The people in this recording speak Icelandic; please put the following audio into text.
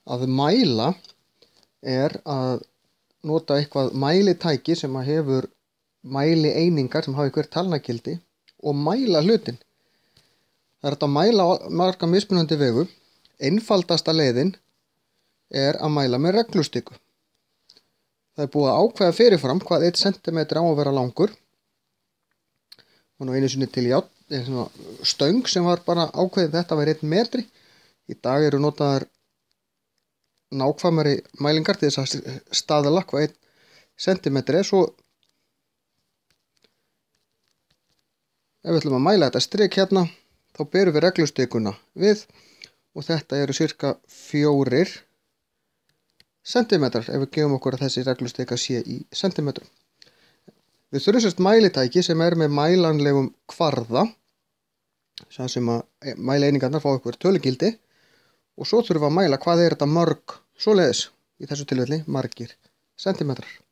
Að mæla er að nota eitthvað mælitæki sem hefur mælieiningar sem hafa einhver talnagildi og mæla hlutin. Það er hægt að mæla marga mismunandi vegu. Einfaldasta leiðin er að mæla með reglustiku. Það er búið að ákveða fyrirfram hvað 1 cm á að vera langur. Og nú einu sinni til stöng sem var bara ákveðið þetta væri 1 metri. Í dag eru notaðar nákvæmari mælingar til þess að staðla hvað 1 cm er. Svo ef við ætlum að mæla þetta strik hérna, þá berum við reglustikuna við og þetta eru cirka 4 cm ef við gefum okkur að þessi reglustika sé í centimetrum. Við þurfum sérst mælitæki sem er með mælanlegum kvarða, sem að mæleiningarnar fá okkur tölugildi, og svo þurfum við að mæla hvað er þetta mörg, svoleiðis, í þessu tilfelli margir sentimetrar.